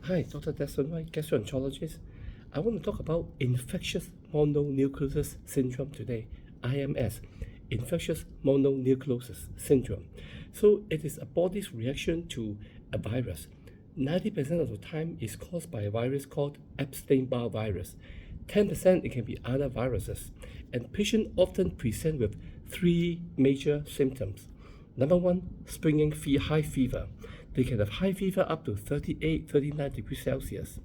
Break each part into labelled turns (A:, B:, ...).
A: Hi, Dr. Desmond White, gastroenterologist. I want to talk about infectious mononucleosis syndrome today, IMS, infectious mononucleosis syndrome. So it is a body's reaction to a virus. 90% of the time is caused by a virus called Epstein-Barr virus. 10% it can be other viruses. And patients often present with three major symptoms. Number one, springing high fever. They can have high fever up to 38, 39 degrees Celsius.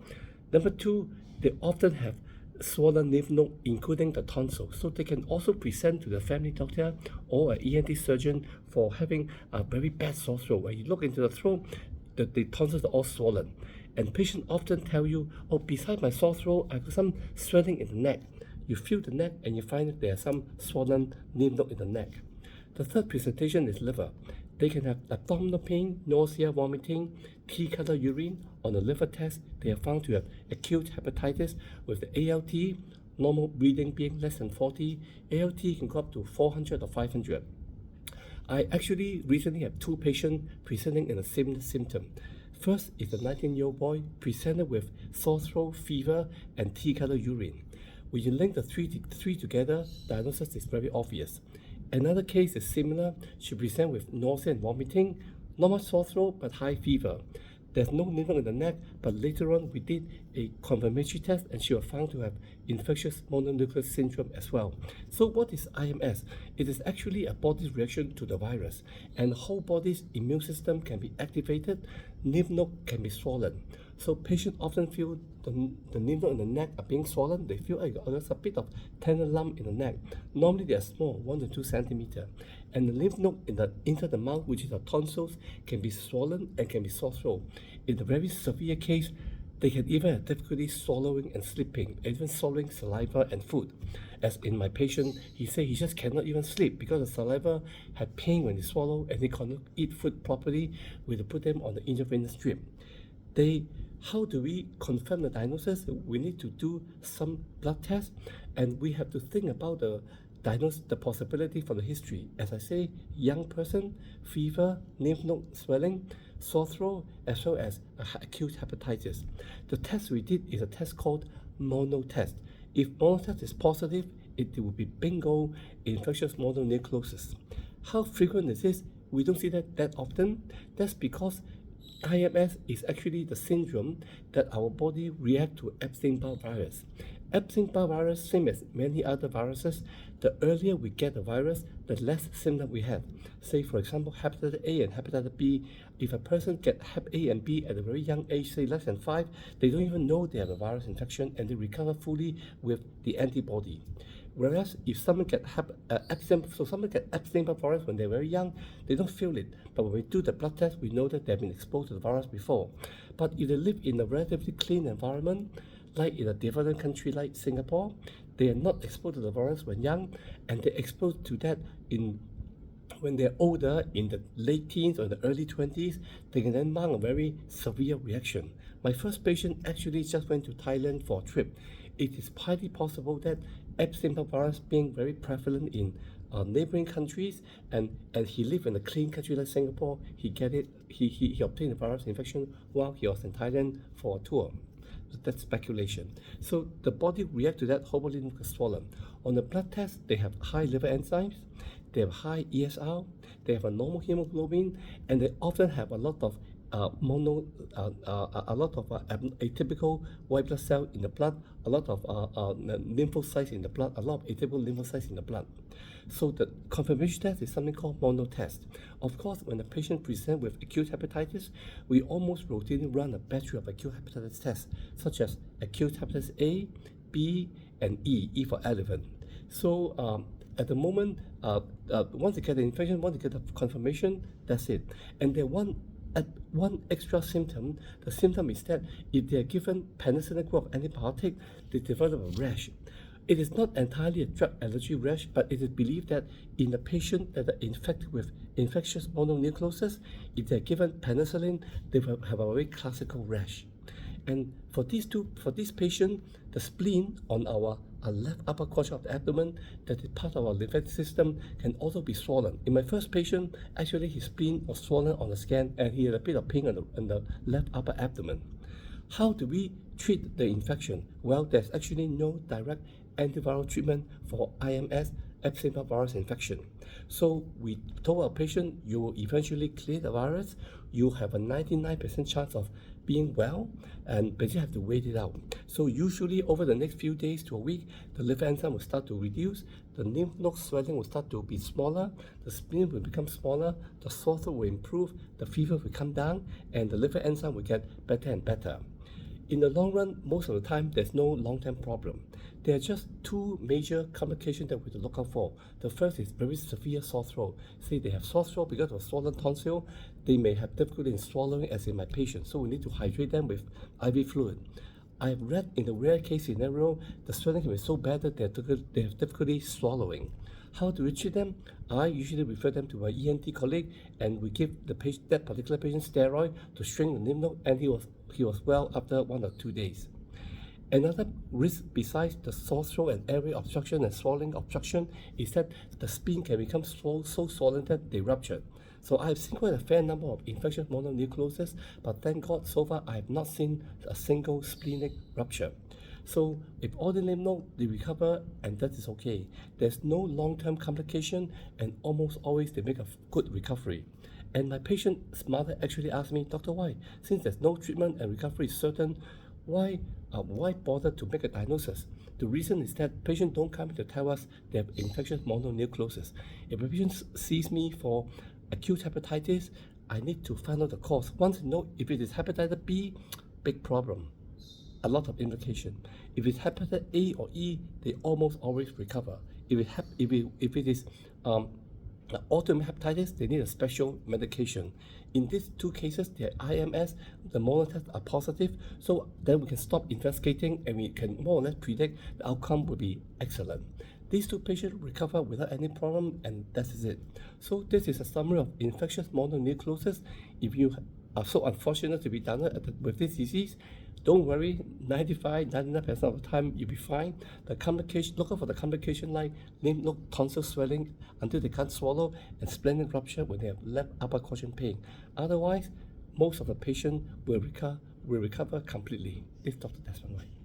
A: Number two, they often have swollen lymph node, including the tonsils. So they can also present to the family doctor or an ENT surgeon for having a very bad sore throat. When you look into the throat, the tonsils are all swollen. And patients often tell you, oh, besides my sore throat, I have some swelling in the neck. You feel the neck and you find that there are some swollen lymph node in the neck. The third presentation is liver. They can have abdominal pain, nausea, vomiting, tea-color urine. On the liver test, they are found to have acute hepatitis with the ALT, normal reading being less than 40. ALT can go up to 400 or 500. I actually recently have two patients presenting in a similar symptom. First is a 19-year-old boy presented with sore throat, fever, and tea-color urine. When you link the three together, diagnosis is very obvious. Another case is similar. She presents with nausea and vomiting, not much sore throat, but high fever. There's no lymph node in the neck, but later on we did a confirmatory test and she was found to have infectious mononucleosis syndrome as well. So what is IMS? It is actually a body's reaction to the virus, and the whole body's immune system can be activated, lymph node can be swollen. So patients often feel the lymph node in the neck are being swollen. They feel like there's a bit of tender lump in the neck. Normally they are small, 1 to 2 centimeters. And the lymph node inside the mouth, which is the tonsils, can be swollen and can be sore throat. In the very severe case, they can even have difficulty swallowing and sleeping, even swallowing saliva and food. As in my patient, he said he just cannot even sleep because the saliva had pain when he swallow and he cannot eat food properly. We had to put them on the intravenous drip. How do we confirm the diagnosis? We need to do some blood tests, and we have to think about the possibility from the history. As I say, young person, fever, lymph node swelling, sore throat, as well as acute hepatitis. The test we did is a test called mono test. If mono test is positive, it will be bingo, infectious mononucleosis. How frequent is this? We don't see that often. That's because IMS is actually the syndrome that our body reacts to Epstein-Barr virus. Epstein-Barr virus, same as many other viruses, the earlier we get the virus, the less symptom we have. Say, for example, hepatitis A and hepatitis B. If a person gets Hep A and B at a very young age, say less than 5, they don't even know they have a virus infection and they recover fully with the antibody. Whereas if someone gets Epstein-Barr virus when they're very young, they don't feel it. But when we do the blood test, we know that they've been exposed to the virus before. But if they live in a relatively clean environment, like in a developed country like Singapore, they are not exposed to the virus when young, and they're exposed to that when they're older, in the late teens or the early 20s, they can then mount a very severe reaction. My first patient actually just went to Thailand for a trip. It is highly possible that Epstein-Barr virus being very prevalent in neighboring countries, and he lived in a clean country like Singapore, he obtained the virus infection while he was in Thailand for a tour. That's speculation. So the body reacts to that, whole body is swollen. On the blood test, they have high liver enzymes, they have high ESR, they have a normal hemoglobin, and they often have a lot of atypical white blood cell in the blood, a lot of lymphocytes in the blood, a lot of atypical lymphocytes in the blood. So the confirmation test is something called mono test. Of course, when the patient presents with acute hepatitis, we almost routinely run a battery of acute hepatitis tests, such as acute hepatitis A, B, and E for elephant. So at the moment, once they get the infection, once they get the confirmation, that's it. And one extra symptom, the symptom is that if they are given penicillin group of antibiotic, they develop a rash. It is not entirely a drug allergy rash, but it is believed that in a patient that are infected with infectious mononucleosis, if they are given penicillin, they will have a very classical rash. And for this patient, the spleen on our left upper quadrant of the abdomen, that is part of our lymphatic system, can also be swollen. In my first patient, actually his spleen was swollen on the scan and he had a bit of pain on the left upper abdomen. How do we treat the infection? Well, there's actually no direct antiviral treatment for IMS, Epstein-Barr virus infection. So we told our patient, you will eventually clear the virus. You have a 99% chance of being well, but you have to wait it out. So usually over the next few days to a week, the liver enzyme will start to reduce, the lymph node swelling will start to be smaller, the spleen will become smaller, the sore throat will improve, the fever will come down, and the liver enzyme will get better and better. In the long run, most of the time, there's no long-term problem. There are just two major complications that we have to look out for. The first is very severe sore throat. Say they have sore throat because of swollen tonsil, they may have difficulty in swallowing, as in my patient, so we need to hydrate them with IV fluid. I have read in the rare case scenario, the swelling can be so bad that they have difficulty swallowing. How do we treat them? I usually refer them to my ENT colleague, and we give that particular patient steroid to shrink the lymph node, and he was well after 1 or 2 days. Another risk besides the sore throat and airway obstruction and swallowing obstruction is that the spleen can become so swollen that they rupture. So I have seen quite a fair number of infectious mononucleosis, but thank God so far I have not seen a single splenic rupture. So if all the lymph nodes, they recover, and that is okay. There's no long-term complication, and almost always they make a good recovery. And my patient's mother actually asked me, Dr. White, since there's no treatment and recovery is certain, why bother to make a diagnosis? The reason is that patients don't come to tell us they have infectious mononucleosis. If a patient sees me for acute hepatitis, I need to find out the cause. Once I know if it is hepatitis B, big problem. A lot of implication. If it's hepatitis A or E, they almost always recover. If it is autoimmune hepatitis, they need a special medication. In these two cases, they are IMS, the monotests are positive, so then we can stop investigating and we can more or less predict the outcome will be excellent. These two patients recover without any problem, and that is it. So this is a summary of infectious mononucleosis. If you are so unfortunate to be diagnosed with this disease, don't worry, 99% of the time you'll be fine. The complication, look out for the complication like lymph node tonsil swelling until they can't swallow, and splenic rupture when they have left upper quadrant pain. Otherwise, most of the patient will recover completely. This is Dr. Desmond White.